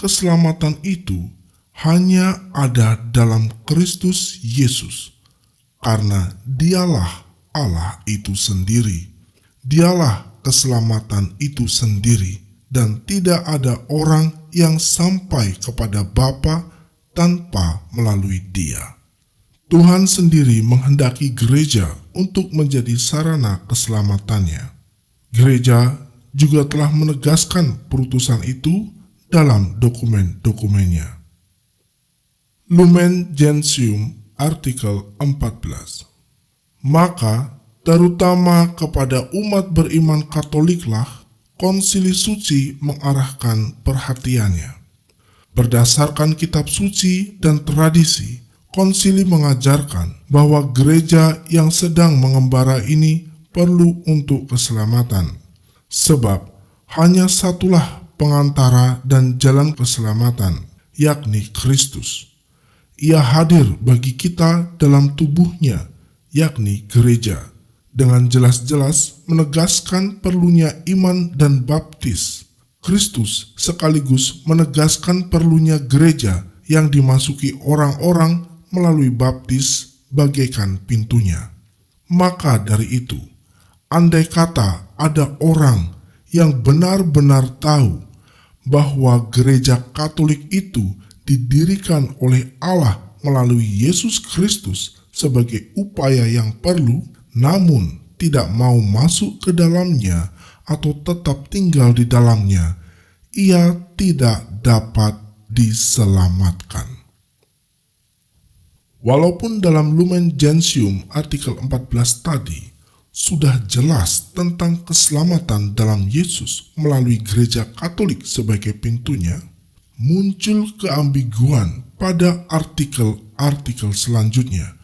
keselamatan itu hanya ada dalam Kristus Yesus, karena Dialah Allah itu sendiri. Dialah keselamatan itu sendiri, dan tidak ada orang yang sampai kepada Bapa tanpa melalui Dia. Tuhan sendiri menghendaki gereja untuk menjadi sarana keselamatannya. Gereja juga telah menegaskan perutusan itu dalam dokumen-dokumennya. Lumen Gentium artikel 14. Maka terutama kepada umat beriman Katoliklah Konsili Suci mengarahkan perhatiannya. Berdasarkan kitab suci dan tradisi, Konsili mengajarkan bahwa gereja yang sedang mengembara ini perlu untuk keselamatan. Sebab hanya satulah pengantara dan jalan keselamatan, yakni Kristus. Ia hadir bagi kita dalam tubuhnya, yakni gereja, dengan jelas-jelas menegaskan perlunya iman dan baptis. Kristus sekaligus menegaskan perlunya gereja yang dimasuki orang-orang melalui baptis bagaikan pintunya. Maka dari itu, andai kata ada orang yang benar-benar tahu bahwa gereja Katolik itu didirikan oleh Allah melalui Yesus Kristus sebagai upaya yang perlu, namun tidak mau masuk ke dalamnya atau tetap tinggal di dalamnya, ia tidak dapat diselamatkan. Walaupun dalam Lumen Gentium artikel 14 tadi sudah jelas tentang keselamatan dalam Yesus melalui gereja Katolik sebagai pintunya, muncul keambiguan pada artikel-artikel selanjutnya,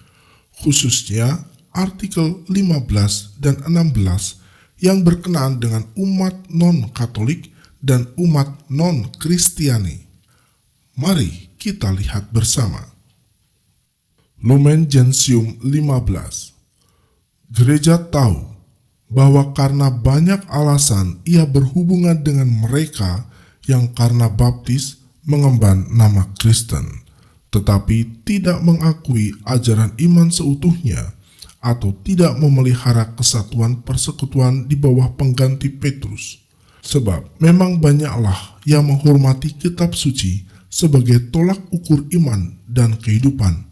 khususnya artikel 15 dan 16 yang berkenaan dengan umat non-Katolik dan umat non-Kristiani. Mari kita lihat bersama. Lumen Gentium 15. Gereja tahu bahwa karena banyak alasan ia berhubungan dengan mereka yang karena baptis mengemban nama Kristen, tetapi tidak mengakui ajaran iman seutuhnya atau tidak memelihara kesatuan persekutuan di bawah pengganti Petrus. Sebab memang banyaklah yang menghormati kitab suci sebagai tolak ukur iman dan kehidupan,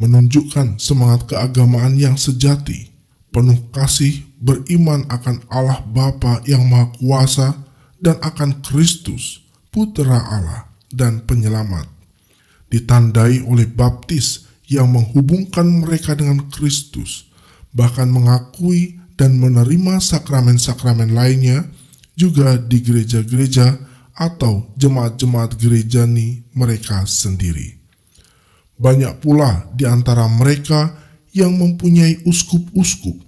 menunjukkan semangat keagamaan yang sejati, penuh kasih, beriman akan Allah Bapa yang Maha Kuasa dan akan Kristus, Putra Allah dan Penyelamat, ditandai oleh baptis yang menghubungkan mereka dengan Kristus, bahkan mengakui dan menerima sakramen-sakramen lainnya juga di gereja-gereja atau jemaat-jemaat gerejani mereka sendiri. Banyak pula di antara mereka yang mempunyai uskup-uskup,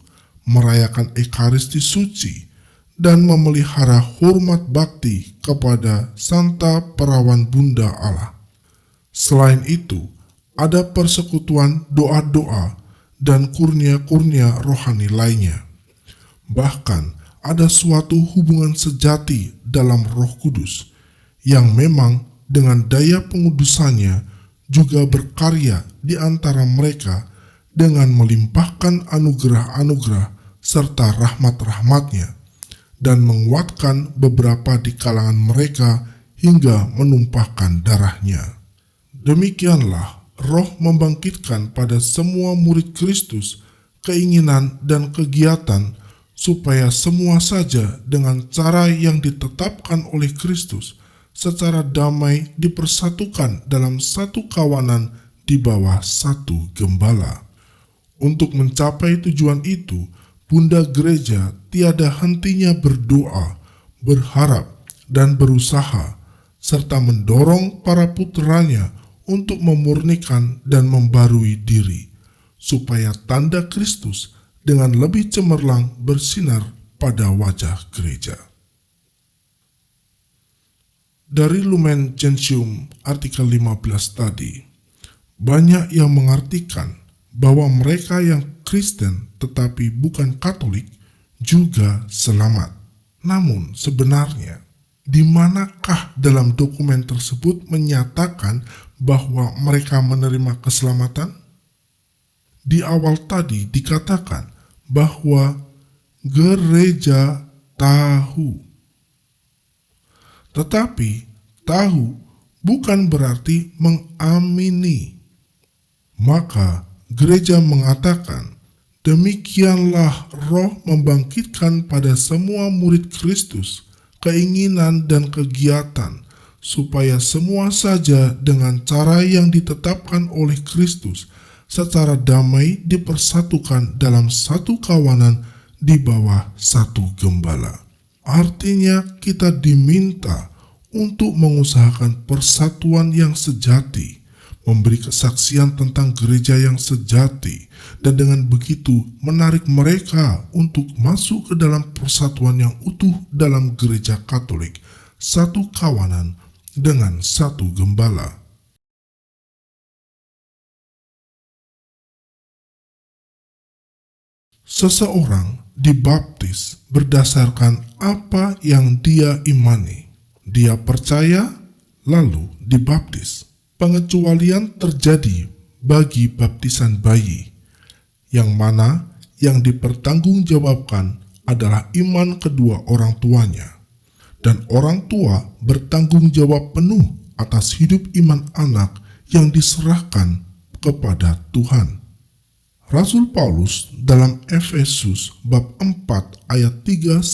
merayakan Ekaristi Suci, dan memelihara hormat bakti kepada Santa Perawan Bunda Allah. Selain itu, ada persekutuan doa-doa dan kurnia-kurnia rohani lainnya. Bahkan ada suatu hubungan sejati dalam Roh Kudus yang memang dengan daya pengudusannya juga berkarya di antara mereka dengan melimpahkan anugerah-anugerah serta rahmat-rahmatnya dan menguatkan beberapa di kalangan mereka hingga menumpahkan darahnya. Demikianlah Roh membangkitkan pada semua murid Kristus keinginan dan kegiatan supaya semua saja dengan cara yang ditetapkan oleh Kristus secara damai dipersatukan dalam satu kawanan di bawah satu gembala. Untuk mencapai tujuan itu, Bunda Gereja tiada hentinya berdoa, berharap, dan berusaha, serta mendorong para putranya untuk memurnikan dan membarui diri, supaya tanda Kristus dengan lebih cemerlang bersinar pada wajah gereja. Dari Lumen Gentium artikel 15 tadi, banyak yang mengartikan bahwa mereka yang Kristen tetapi bukan Katolik juga selamat. Namun sebenarnya Di manakah dalam dokumen tersebut menyatakan bahwa mereka menerima keselamatan? Di awal tadi dikatakan bahwa gereja tahu. Tetapi tahu bukan berarti mengamini. Maka gereja mengatakan, demikianlah Roh membangkitkan pada semua murid Kristus keinginan dan kegiatan, supaya semua saja dengan cara yang ditetapkan oleh Kristus secara damai dipersatukan dalam satu kawanan di bawah satu gembala. Artinya kita diminta untuk mengusahakan persatuan yang sejati, memberi kesaksian tentang gereja yang sejati, dan dengan begitu menarik mereka untuk masuk ke dalam persatuan yang utuh dalam gereja Katolik, satu kawanan dengan satu gembala. Seseorang dibaptis berdasarkan apa yang dia imani. Dia percaya, lalu dibaptis. Pengecualian terjadi bagi baptisan bayi, yang mana yang dipertanggungjawabkan adalah iman kedua orang tuanya, dan orang tua bertanggung jawab penuh atas hidup iman anak yang diserahkan kepada Tuhan. Rasul Paulus dalam Efesus bab 4 ayat 3-6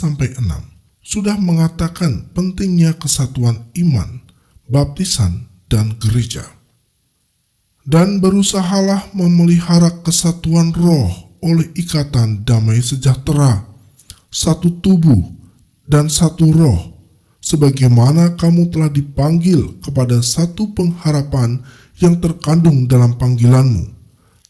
sudah mengatakan pentingnya kesatuan iman, baptisan, dan gereja. Dan berusahalah memelihara kesatuan roh oleh ikatan damai sejahtera, satu tubuh dan satu roh, sebagaimana kamu telah dipanggil kepada satu pengharapan yang terkandung dalam panggilanmu.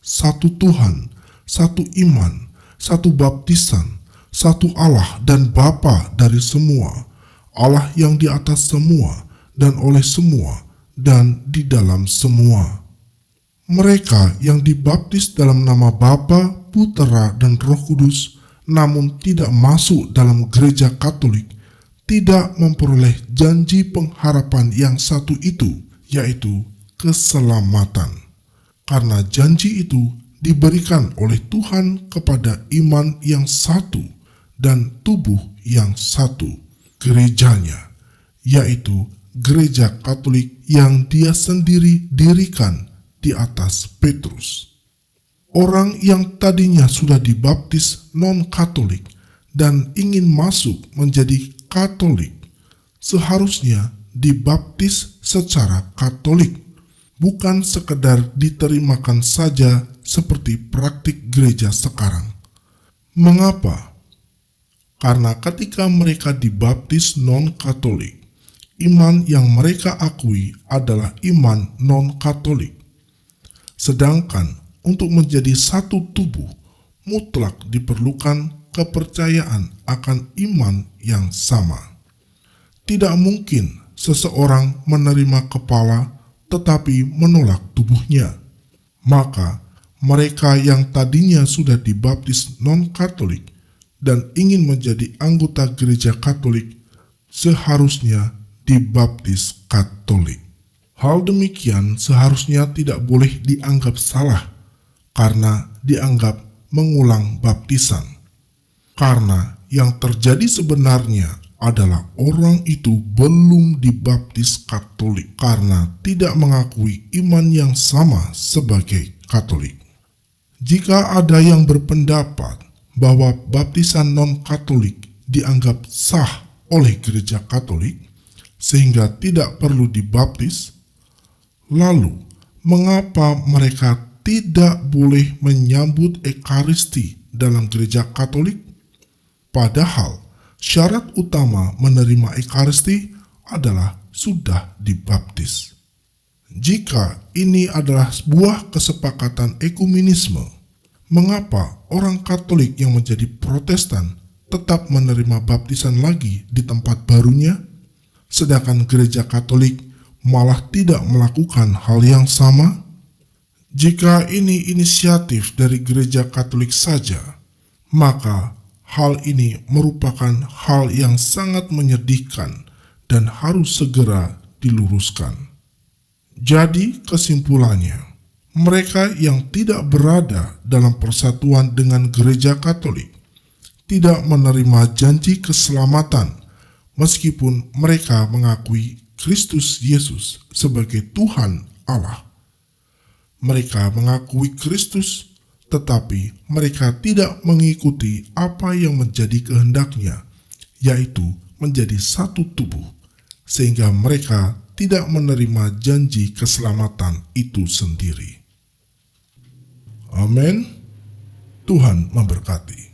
Satu Tuhan, satu iman, satu baptisan, satu Allah dan Bapa dari semua, Allah yang di atas semua dan oleh semua dan di dalam semua. Mereka yang dibaptis dalam nama Bapa, Putera, dan Roh Kudus, namun tidak masuk dalam gereja Katolik, tidak memperoleh janji pengharapan yang satu itu, yaitu keselamatan. Karena janji itu diberikan oleh Tuhan kepada iman yang satu dan tubuh yang satu, gerejanya, yaitu gereja Katolik yang dia sendiri dirikan di atas Petrus. Orang yang tadinya sudah dibaptis non-Katolik dan ingin masuk menjadi Katolik, seharusnya dibaptis secara Katolik, bukan sekedar diterimakan saja seperti praktik gereja sekarang. Mengapa? Karena ketika mereka dibaptis non-Katolik, iman yang mereka akui adalah iman non-Katolik. Sedangkan untuk menjadi satu tubuh, mutlak diperlukan kepercayaan akan iman yang sama. Tidak mungkin seseorang menerima kepala tetapi menolak tubuhnya. Maka mereka yang tadinya sudah dibaptis non-Katolik dan ingin menjadi anggota gereja Katolik seharusnya dibaptis Katolik. Hal demikian seharusnya tidak boleh dianggap salah karena dianggap mengulang baptisan. Karena yang terjadi sebenarnya adalah orang itu belum dibaptis Katolik karena tidak mengakui iman yang sama sebagai Katolik. Jika ada yang berpendapat bahwa baptisan non-Katolik dianggap sah oleh gereja Katolik sehingga tidak perlu dibaptis, lalu mengapa mereka tidak boleh menyambut Ekaristi dalam gereja Katolik? Padahal syarat utama menerima Ekaristi adalah sudah dibaptis. Jika ini adalah sebuah kesepakatan ekumenisme, mengapa orang Katolik yang menjadi Protestan tetap menerima baptisan lagi di tempat barunya, sedangkan gereja Katolik malah tidak melakukan hal yang sama? Jika ini inisiatif dari gereja Katolik saja, maka hal ini merupakan hal yang sangat menyedihkan dan harus segera diluruskan. Jadi kesimpulannya, mereka yang tidak berada dalam persatuan dengan gereja Katolik tidak menerima janji keselamatan meskipun mereka mengakui Kristus Yesus sebagai Tuhan Allah. Mereka mengakui Kristus, tetapi mereka tidak mengikuti apa yang menjadi kehendaknya, yaitu menjadi satu tubuh, sehingga mereka tidak menerima janji keselamatan itu sendiri. Amin. Tuhan memberkati.